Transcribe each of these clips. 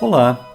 Olá!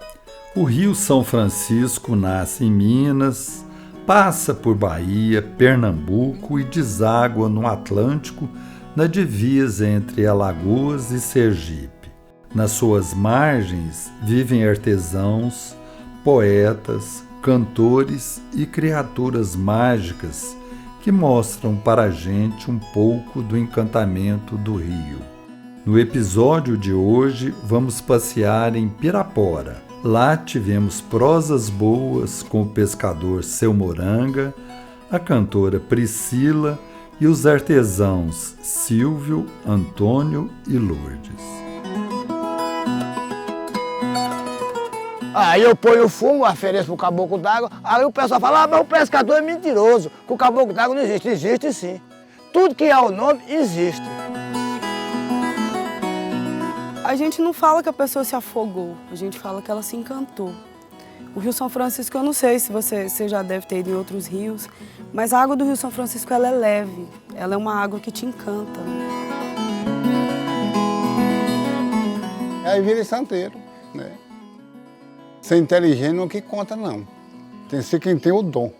O Rio São Francisco nasce em Minas, passa por Bahia, Pernambuco e deságua no Atlântico, na divisa entre Alagoas e Sergipe. Nas suas margens vivem artesãos, poetas, cantores e criaturas mágicas que mostram para a gente um pouco do encantamento do rio. No episódio de hoje, vamos passear em Pirapora. Lá tivemos prosas boas com o pescador Seu Moranga, a cantora Priscila e os artesãos Silvio, Antônio e Lourdes. Aí eu ponho o fumo, ofereço pro caboclo d'água, aí o pessoal fala, mas o pescador é mentiroso, que o caboclo d'água não existe. Existe sim. Tudo que é o nome, existe. A gente não fala que a pessoa se afogou, a gente fala que ela se encantou. O Rio São Francisco, eu não sei se você já deve ter ido em outros rios, mas a água do Rio São Francisco ela é leve, ela é uma água que te encanta. Aí vira santeiro, né? Ser inteligente não é o que conta, não. Tem que ser quem tem o dom.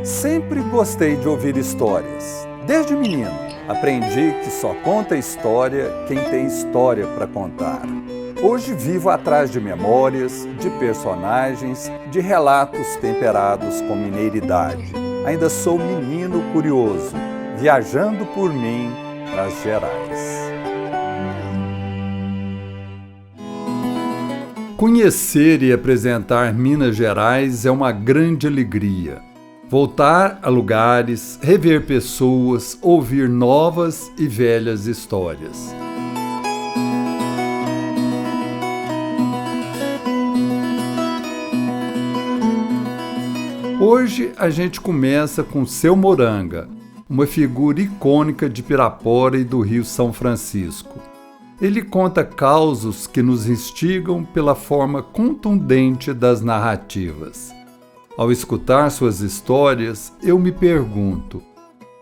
Sempre gostei de ouvir histórias. Desde menino, aprendi que só conta história quem tem história para contar. Hoje vivo atrás de memórias, de personagens, de relatos temperados com mineiridade. Ainda sou menino curioso, viajando por mim nas Gerais. Conhecer e apresentar Minas Gerais é uma grande alegria. Voltar a lugares, rever pessoas, ouvir novas e velhas histórias. Hoje a gente começa com Seu Moranga, uma figura icônica de Pirapora e do Rio São Francisco. Ele conta causos que nos instigam pela forma contundente das narrativas. Ao escutar suas histórias, eu me pergunto,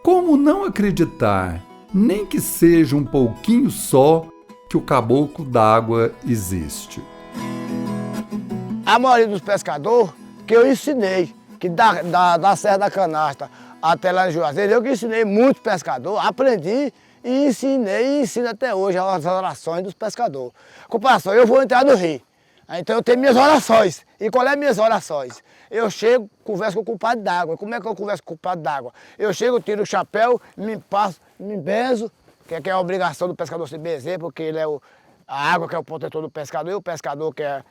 como não acreditar, nem que seja um pouquinho só, que o caboclo d'água existe? A maioria dos pescadores que eu ensinei, que da Serra da Canastra até lá em Juazeiro, eu que ensinei muitos pescadores, aprendi e ensinei e ensino até hoje as orações dos pescadores. Comparação, eu vou entrar no rio, então eu tenho minhas orações. E qual é as minhas orações? Eu chego, converso com o culpado d'água. Como é que eu converso com o culpado d'água? Eu chego, tiro o chapéu, me benzo, que é a obrigação do pescador se benzer, porque ele é a água que é o protetor do pescador, e o pescador que é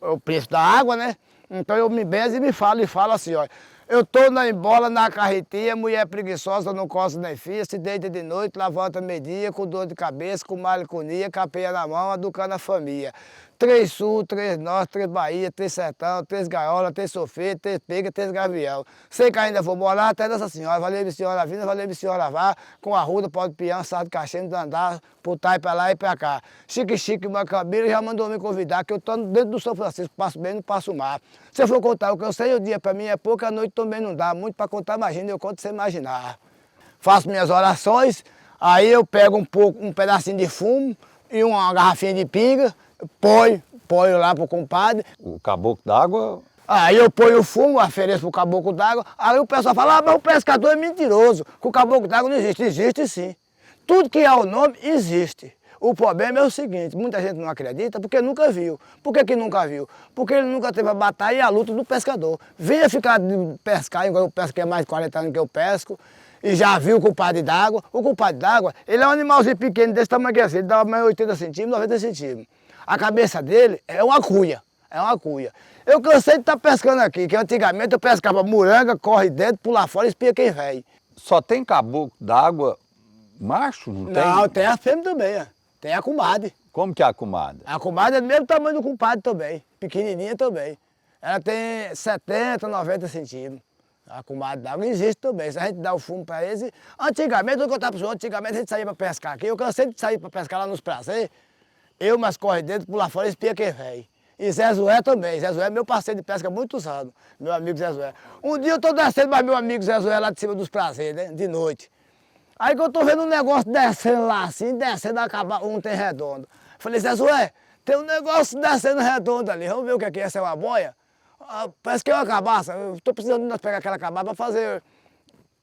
o preço da água, né? Então eu me benzo e falo assim, ó. Eu tô na embola, na carretinha, mulher preguiçosa, não coça nem fia, se deita de noite, levanta meio-dia, com dor de cabeça, com maliconia, capeia na mão, educando a família. 3 sul, 3 norte, 3 Bahia, 3 sertão, 3 gaiola, 3 sofrer, 3 pega, 3 gavião. Sei que ainda vou morar até dessa senhora, valeu senhora vinda, valeu senhora vá, com arruda, pau de peão, sado de caixinha, andar, putar pra lá e pra cá. Chique, Macambira já mandou me convidar, que eu tô dentro do São Francisco, passo bem, não passo mar. Se eu for contar o que eu sei, o dia pra mim é pouco, a noite também não dá, muito pra contar, imagina, eu conto sem imaginar. Faço minhas orações, aí eu pego um pedacinho de fumo e uma garrafinha de pinga, ponho lá pro compadre. O caboclo d'água... Aí eu ponho o fumo, ofereço pro caboclo d'água, aí o pessoal fala, mas o pescador é mentiroso, que o caboclo d'água não existe. Existe sim. Tudo que é o nome, existe. O problema é o seguinte, muita gente não acredita porque nunca viu. Por que nunca viu? Porque ele nunca teve a batalha e a luta do pescador. Venha ficar de pescar, igual eu pesco, que é mais de 40 anos que eu pesco, e já viu o culpado d'água. O culpado d'água, ele é um animalzinho pequeno desse tamanho que é assim, ele dá mais 80 centímetros, 90 centímetros. A cabeça dele é uma cuia, Eu cansei de estar pescando aqui, que antigamente eu pescava moranga, corre dentro, pula fora e espia quem vem. Só tem caboclo d'água macho? Não, tem a fêmea também, ó. Tem a comadre. Como que é a comadre? A comadre é do mesmo tamanho do compadre também, pequenininha também. Ela tem 70, 90 centímetros. A comadre d'água existe também. Se a gente dá o fumo para eles... Antigamente, eu vou contar para os outros, antigamente a gente saía para pescar aqui. Eu cansei de sair para pescar lá nos prazeres. Eu, mas corre dentro, pula fora e espia quem vem. E Zé Zoé também. Zé Zoé é meu parceiro de pesca há muitos anos. Meu amigo Zé Zoé. Um dia eu estou descendo mais meu amigo Zé Zoé lá de cima dos prazeres, né? De noite. Aí que eu estou vendo um negócio descendo lá assim, descendo, acabar um tem redondo. Falei, Zé Zoé, Tem um negócio descendo redondo ali, vamos ver o que é essa é uma boia? Ah, parece que é uma cabaça, eu estou precisando de nós pegar aquela cabaça para fazer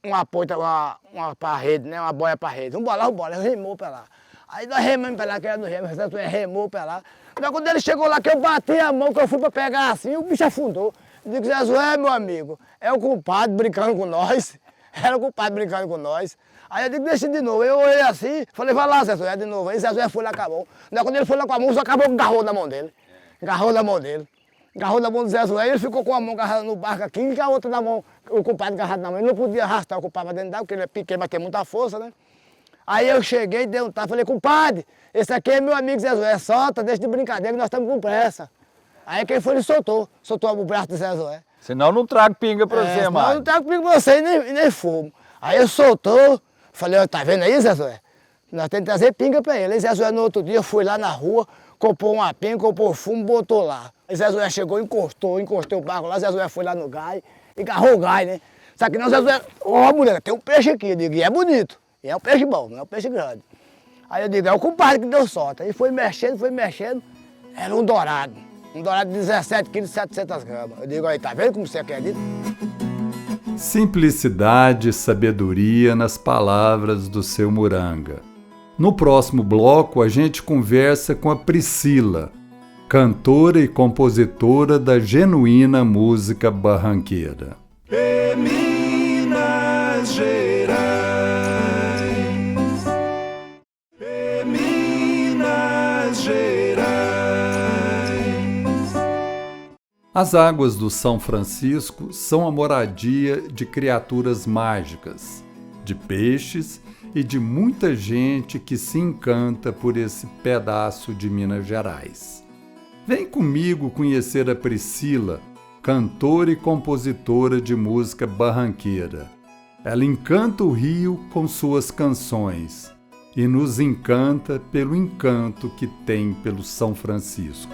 uma ponta, uma para rede, né? Uma boia para rede. Vamos embora, remou para lá. Aí nós remamos para lá, que era no remo, remou para lá. Mas quando ele chegou lá, que eu bati a mão, que eu fui para pegar assim, o bicho afundou. Eu digo, Zezué, meu amigo, é o culpado brincando com nós. Era o culpado brincando com nós. Aí eu digo, deixa de novo. Eu olhei assim, falei, vai lá, Zezué, de novo. Aí Zezué foi lá, acabou. Quando ele foi lá com a mão, só acabou, agarrou na mão dele. Agarrou na mão dele. Agarrou na mão do Zezué, ele ficou com a mão agarrada no barco aqui e a outra na mão, o culpado agarrado na mão. Ele não podia arrastar o culpado para dentro d'água, porque ele é pequeno, mas tem muita força, né? Aí eu cheguei, dei um tapa, falei, compadre, esse aqui é meu amigo Zezué, solta, deixa de brincadeira que nós estamos com pressa. Aí quem foi, ele soltou o braço do Zezué. Senão não trago pinga pra você, Senão eu não trago pinga pra você e nem fumo. Aí ele soltou, falei, ó, tá vendo aí, Zezué? Nós temos que trazer pinga pra ele. Aí Zezué no outro dia foi lá na rua, comprou uma pinga, comprou fumo, botou lá. Aí Zezué chegou, encostou o barco lá, Zezué foi lá no gás, e agarrou o gás, né? Só que não, Zezué, ó, mulher, tem um peixe aqui, eu digo, e é bonito. E é um peixe bom, não é um peixe grande. Aí eu digo, é o compadre que deu sorte. Aí foi mexendo, era um dourado. Um dourado de 17 quilos e 700 gramas. Eu digo, aí, tá vendo como você acredita? Simplicidade e sabedoria nas palavras do seu Muranga. No próximo bloco, a gente conversa com a Priscila, cantora e compositora da genuína música barranqueira. Minas Gerais, Minas Gerais. As águas do São Francisco são a moradia de criaturas mágicas, de peixes e de muita gente que se encanta por esse pedaço de Minas Gerais. Vem comigo conhecer a Priscila, cantora e compositora de música barranqueira. Ela encanta o Rio com suas canções e nos encanta pelo encanto que tem pelo São Francisco.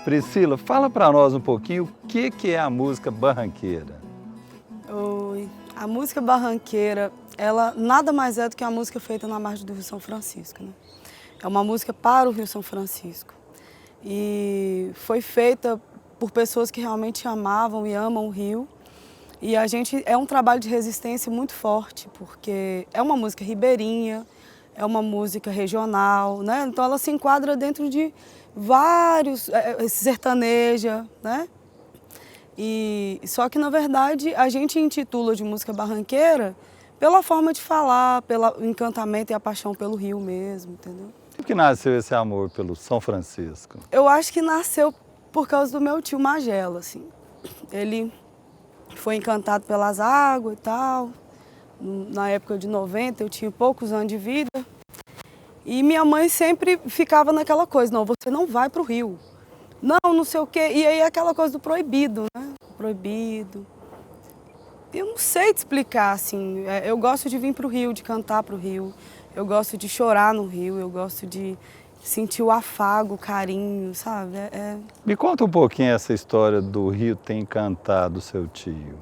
Priscila, fala para nós um pouquinho o que é a música barranqueira. Oi. A música barranqueira, ela nada mais é do que a música feita na margem do Rio São Francisco, né? É uma música para o Rio São Francisco. E foi feita por pessoas que realmente amavam e amam o Rio. E a gente é um trabalho de resistência muito forte, porque é uma música ribeirinha, é uma música regional, né? Então ela se enquadra dentro de vários, sertaneja, né? E só que na verdade a gente intitula de música barranqueira pela forma de falar, pelo encantamento e a paixão pelo Rio mesmo, entendeu? Como que nasceu esse amor pelo São Francisco? Eu acho que nasceu por causa do meu tio Magela, assim. Ele foi encantado pelas águas e tal. Na época de 90, eu tinha poucos anos de vida. E minha mãe sempre ficava naquela coisa, não, você não vai para o Rio. Não sei o quê. E aí aquela coisa do proibido, né? Proibido. Eu não sei te explicar, assim. Eu gosto de vir para o Rio, de cantar para o Rio. Eu gosto de chorar no Rio, eu gosto de sentir o afago, o carinho, sabe? Me conta um pouquinho essa história do Rio ter encantado seu tio.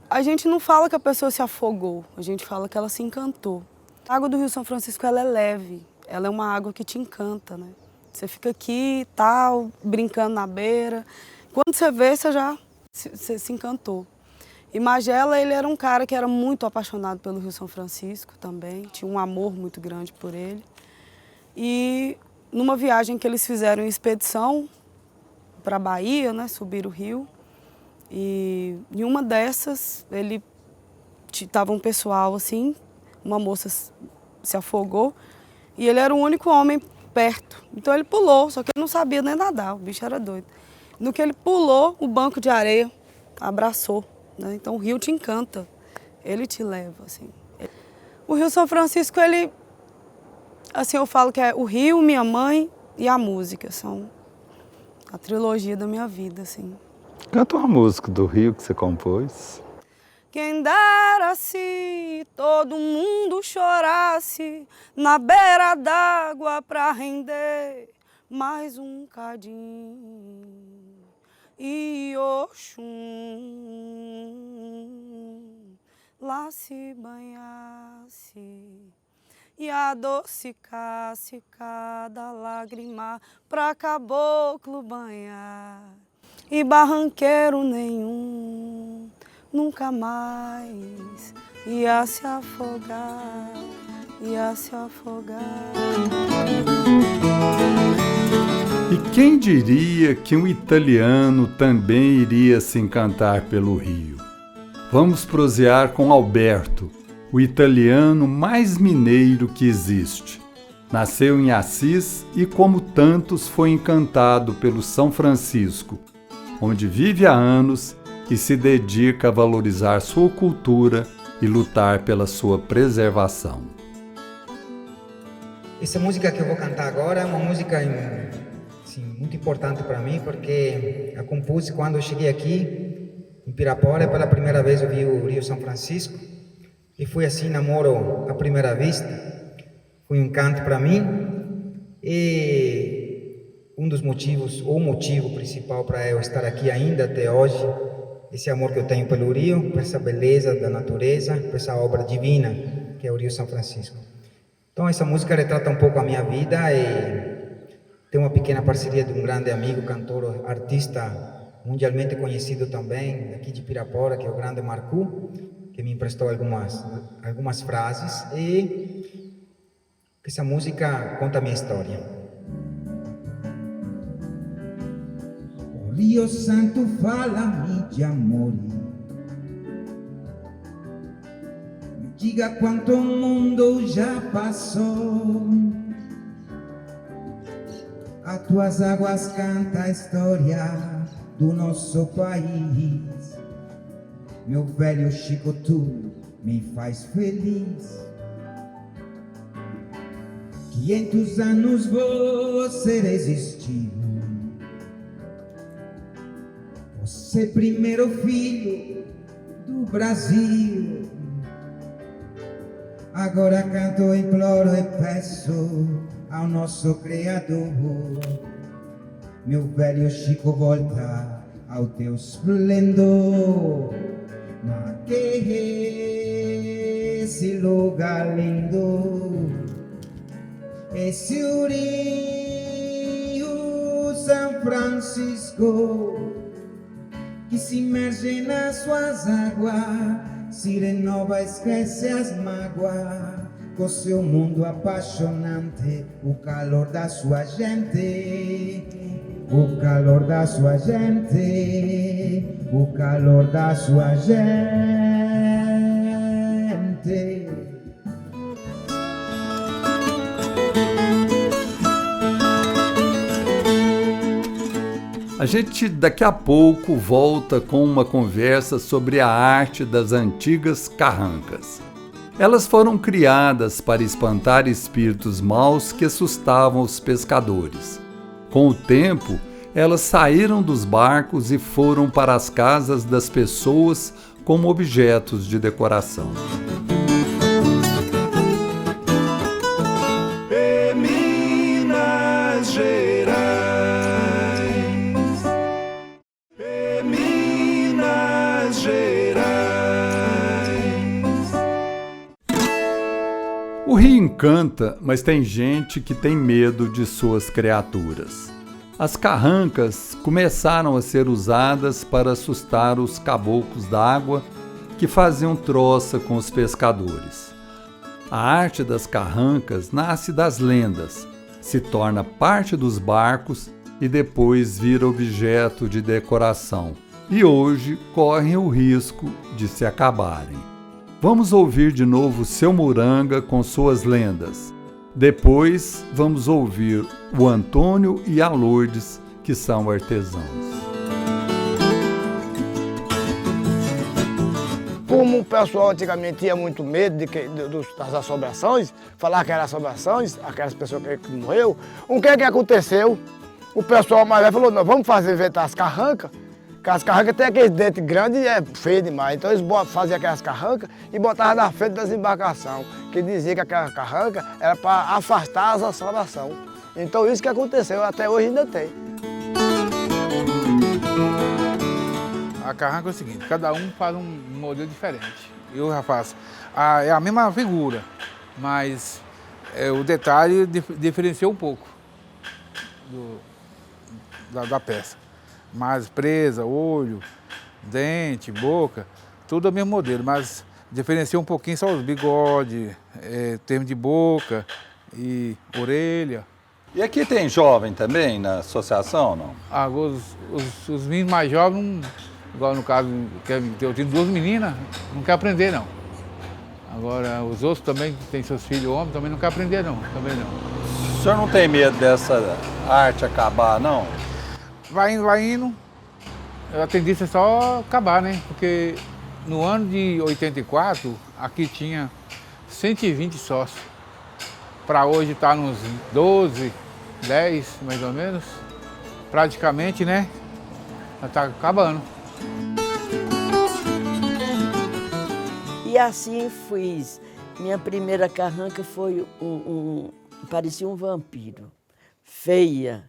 A gente não fala que a pessoa se afogou, a gente fala que ela se encantou. A água do Rio São Francisco, ela é leve, ela é uma água que te encanta, né? Você fica aqui, tal, brincando na beira. Quando você vê, você se encantou. E Magela, ele era um cara que era muito apaixonado pelo Rio São Francisco também, tinha um amor muito grande por ele. E numa viagem que eles fizeram em expedição para a Bahia, né, subir o rio, e em uma dessas, ele estava um pessoal assim, uma moça se afogou, e ele era o único homem perto. Então ele pulou, só que ele não sabia nem nadar, o bicho era doido. No que ele pulou, o banco de areia abraçou, né? Então o rio te encanta, ele te leva, assim. O Rio São Francisco, ele, assim, eu falo que é o rio, minha mãe e a música, são a trilogia da minha vida, assim. Canta uma música do Rio que você compôs. Quem dera se todo mundo chorasse na beira d'água pra render mais um cadinho. E Oxum lá se banhasse e adocicasse cada lágrima pra caboclo banhar. E barranqueiro nenhum nunca mais ia se afogar, ia se afogar. E quem diria que um italiano também iria se encantar pelo Rio? Vamos prosear com Alberto, o italiano mais mineiro que existe. Nasceu em Assis e, como tantos, foi encantado pelo São Francisco, onde vive há anos e se dedica a valorizar sua cultura e lutar pela sua preservação. Essa música que eu vou cantar agora é uma música assim, muito importante para mim, porque a compus quando eu cheguei aqui em Pirapora. Pela primeira vez eu vi o Rio São Francisco e foi assim, namoro à primeira vista. Foi um encanto para mim e um dos motivos, ou o motivo principal para eu estar aqui ainda até hoje, esse amor que eu tenho pelo Rio, por essa beleza da natureza, por essa obra divina que é o Rio São Francisco. Então essa música retrata um pouco a minha vida e tem uma pequena parceria de um grande amigo, cantor, artista mundialmente conhecido também, aqui de Pirapora, que é o grande Marcu, que me emprestou algumas frases e essa música conta a minha história. O Rio Santo fala-me de amor, me diga quanto mundo já passou. As tuas águas canta a história do nosso país. Meu velho Chico, tu me faz feliz. 500 anos você resistiu. Você primeiro filho do Brasil. Agora canto, imploro e peço ao nosso Criador, meu velho Chico, volta ao teu esplendor, naquele lugar lindo, esse Rio São Francisco, que se imerge nas suas águas, se renova, esquece as mágoas, com seu mundo apaixonante, o calor da sua gente, o calor da sua gente, o calor da sua gente. A gente daqui a pouco volta com uma conversa sobre a arte das antigas carrancas. Elas foram criadas para espantar espíritos maus que assustavam os pescadores. Com o tempo, elas saíram dos barcos e foram para as casas das pessoas como objetos de decoração. Em Minas Gerais, em Minas Gerais. O rio encanta, mas tem gente que tem medo de suas criaturas. As carrancas começaram a ser usadas para assustar os caboclos d'água que faziam troça com os pescadores. A arte das carrancas nasce das lendas, se torna parte dos barcos e depois vira objeto de decoração, e hoje correm o risco de se acabarem. Vamos ouvir de novo Seu Moranga com suas lendas. Depois vamos ouvir o Antônio e a Lourdes, que são artesãos. Como o pessoal antigamente tinha muito medo das assombrações, falar que eram assombrações, aquelas pessoas que morreu, o que aconteceu? O pessoal mais velho falou, não, vamos inventar as carrancas, porque as carrancas têm aqueles dentes grandes e é feio demais. Então eles faziam aquelas carrancas e botavam na frente das embarcações, que dizia que aquela carranca era para afastar as assombrações. Então isso que aconteceu, até hoje ainda tem. A carranca é o seguinte, cada um faz um modelo diferente. Eu já faço, é a mesma figura, mas o detalhe diferenciou um pouco da peça. Mas presa, olho, dente, boca, tudo é o mesmo modelo, mas diferenciou um pouquinho só os bigodes, termo de boca e orelha. E aqui tem jovem também na associação, não? Ah, os meninos mais jovens, igual no caso, eu tenho 2 meninas, não quer aprender não. Agora, os outros também, que têm seus filhos homens, também não quer aprender não, também não. O senhor não tem medo dessa arte acabar, não? Vai indo, a tendência é só acabar, né? Porque no ano de 84, aqui tinha 120 sócios. Para hoje está nos 12, 10, mais ou menos. Praticamente, né? Já está acabando. E assim fiz. Minha primeira carranca foi parecia um vampiro, feia.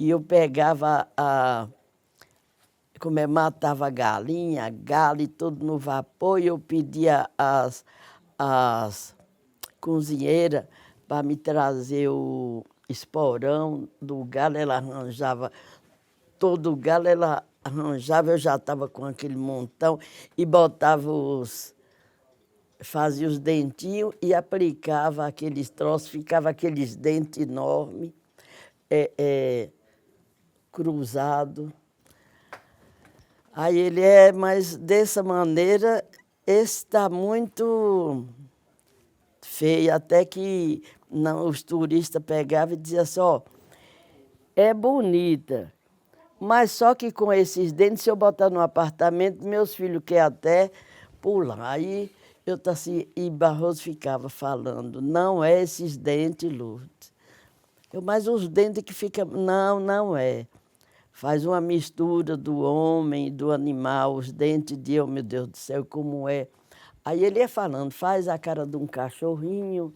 E eu pegava matava a galinha, galo e tudo no vapor, e eu pedia às cozinheiras para me trazer o esporão do galo, ela arranjava, todo o galo ela arranjava, eu já estava com aquele montão, e botava fazia os dentinhos e aplicava aqueles troços, ficava aqueles dentes enormes, cruzado. Aí mas dessa maneira, esse está muito feio, até que os turistas pegavam e diziam assim, ó, é bonita, mas só que com esses dentes, se eu botar no apartamento, meus filhos querem até pular. Aí eu assim, e Barroso ficava falando, não é esses dentes, Lourdes. Mas os dentes que ficam... Não é. Faz uma mistura do homem e do animal, os dentes de, oh meu Deus do céu, como é. Aí ele ia falando, faz a cara de um cachorrinho,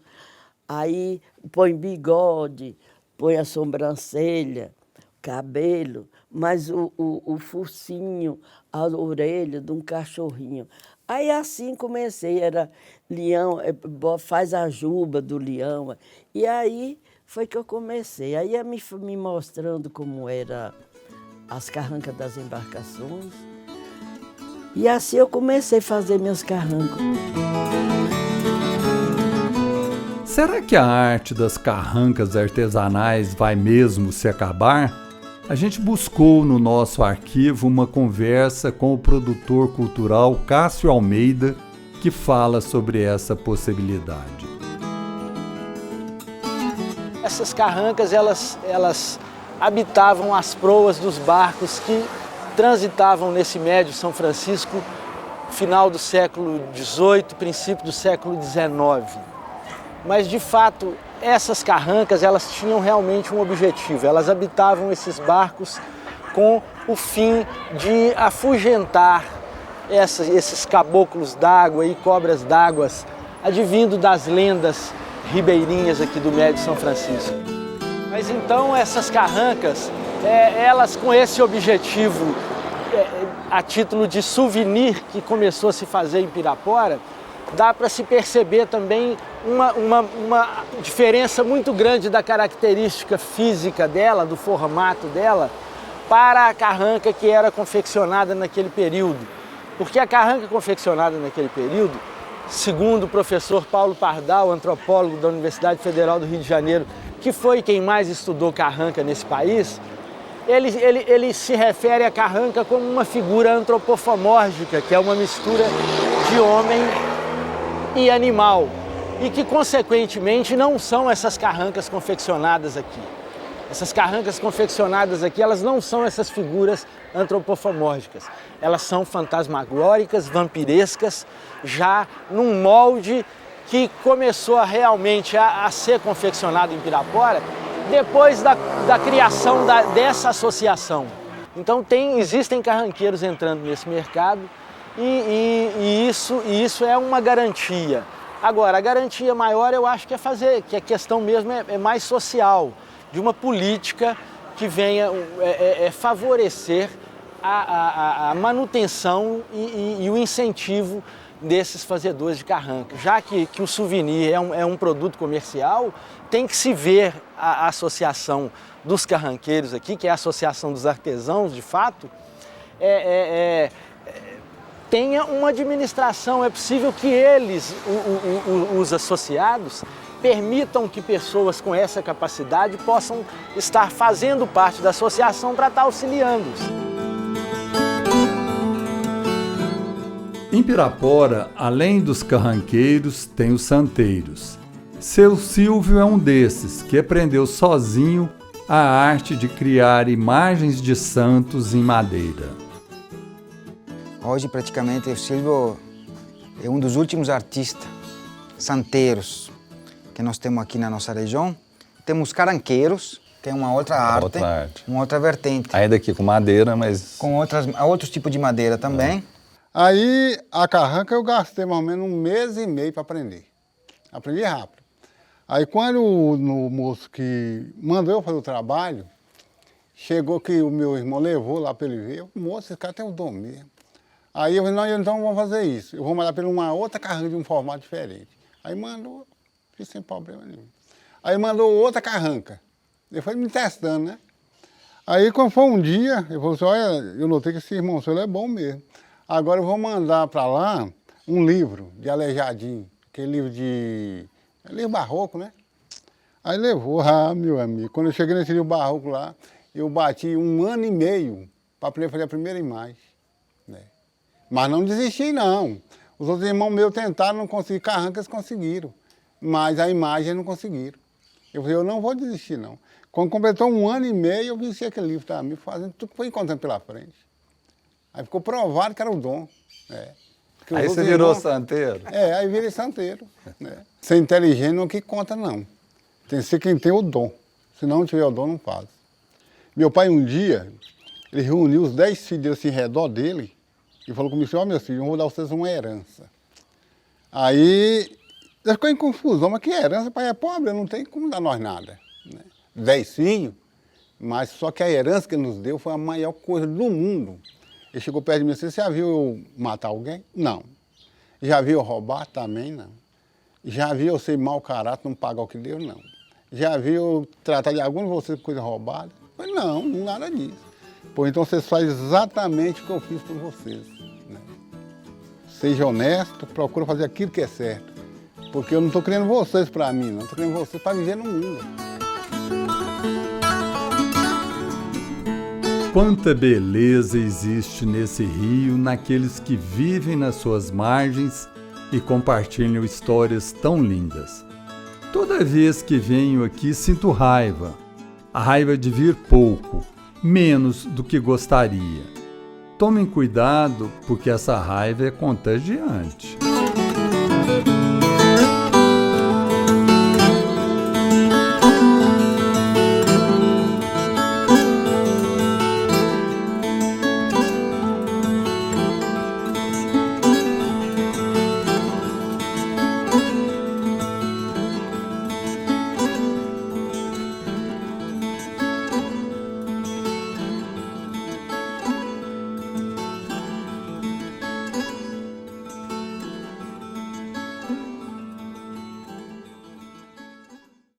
aí põe bigode, põe a sobrancelha, cabelo, mas o focinho, a orelha de um cachorrinho. Aí assim comecei, era leão, faz a juba do leão. E aí foi que eu comecei. Aí ia me mostrando como era as carrancas das embarcações. E assim eu comecei a fazer meus carrancos. Será que a arte das carrancas artesanais vai mesmo se acabar? A gente buscou no nosso arquivo uma conversa com o produtor cultural Cássio Almeida, que fala sobre essa possibilidade. Essas carrancas, elas habitavam as proas dos barcos que transitavam nesse médio São Francisco, final do século XVIII, princípio do século XIX. Mas, de fato, essas carrancas, elas tinham realmente um objetivo. Elas habitavam esses barcos com o fim de afugentar esses caboclos d'água e cobras d'água, advindo das lendas ribeirinhas aqui do médio São Francisco. Mas então essas carrancas, elas com esse objetivo, a título de souvenir que começou a se fazer em Pirapora, dá para se perceber também uma diferença muito grande da característica física dela, do formato dela, para a carranca que era confeccionada naquele período. Porque a carranca confeccionada naquele período, segundo o professor Paulo Pardal, antropólogo da Universidade Federal do Rio de Janeiro, que foi quem mais estudou carranca nesse país, ele se refere à carranca como uma figura antropomórfica, que é uma mistura de homem e animal, e que, consequentemente, não são essas carrancas confeccionadas aqui. Essas carrancas confeccionadas aqui, elas não são essas figuras antropomórficas. Elas são fantasmagóricas, vampirescas, já num molde que começou realmente a ser confeccionado em Pirapora depois da criação dessa associação. Então existem carranqueiros entrando nesse mercado e isso é uma garantia. Agora, a garantia maior eu acho que que a questão mesmo é mais social, de uma política que venha favorecer a manutenção e o incentivo desses fazedores de carranca. Já que o souvenir é um produto comercial, tem que se ver a associação dos carranqueiros aqui, que é a associação dos artesãos, de fato, tenha uma administração. É possível que eles, os associados, permitam que pessoas com essa capacidade possam estar fazendo parte da associação para estar auxiliando-os. Em Pirapora, além dos carranqueiros, tem os santeiros. Seu Silvio é um desses, que aprendeu sozinho a arte de criar imagens de santos em madeira. Hoje, praticamente, o Silvio é um dos últimos artistas santeiros que nós temos aqui na nossa região. Temos carranqueiros, que é uma outra arte, uma outra vertente. Ainda aqui com madeira, mas... Com outros tipos de madeira também. Aí, a carranca eu gastei mais ou menos 1 mês e meio para aprender. Aprendi rápido. Aí, quando o moço que mandou eu fazer o trabalho, chegou que o meu irmão levou lá para ele ver. Moço, esse cara tem um dom mesmo. Aí eu falei, não, então vamos fazer isso. Eu vou mandar para ele uma outra carranca de um formato diferente. Aí mandou, fiz sem problema nenhum. Aí mandou outra carranca. Ele foi me testando, né? Aí, quando foi um dia, ele falou assim, olha, eu notei que esse irmão seu é bom mesmo. Agora eu vou mandar para lá um livro de Aleijadinho, aquele livro de... livro barroco, né? Aí levou, meu amigo, quando eu cheguei nesse livro barroco lá, eu bati 1 ano e meio para aprender a fazer a primeira imagem. Né? Mas não desisti, não. Os outros irmãos meus tentaram, não conseguir, carrancas conseguiram, mas a imagem não conseguiram. Eu falei, eu não vou desistir, não. Quando completou 1 ano e meio, eu venci aquele livro também, fazendo tudo que foi encontrando pela frente. Aí ficou provado que era o dom. Né? Aí você virou santeiro? Aí virei santeiro. Né? Ser inteligente não é o que conta, não. Tem que ser quem tem o dom. Se não tiver o dom, não faz. Meu pai, um dia, ele reuniu os 10 filhos assim, em redor dele e falou comigo assim, ó, meus filhos, eu vou dar a vocês uma herança. Aí, ele ficou em confusão, mas que herança? Pai é pobre, não tem como dar nós nada. Né? 10 filhos, mas só que a herança que ele nos deu foi a maior coisa do mundo. Ele chegou perto de mim e disse, você já viu eu matar alguém? Não. Já viu eu roubar? Também não. Já viu eu ser mau caráter, não pagar o que deu? Não. Já viu eu tratar de algum de vocês por coisa roubada? Mas não, nada disso. Pô, então vocês fazem exatamente o que eu fiz por vocês. Né? Seja honesto, procura fazer aquilo que é certo. Porque eu não estou criando vocês para mim, não. Estou criando vocês para viver no mundo. Quanta beleza existe nesse rio, naqueles que vivem nas suas margens e compartilham histórias tão lindas. Toda vez que venho aqui sinto raiva, a raiva de vir pouco, menos do que gostaria. Tomem cuidado, porque essa raiva é contagiante.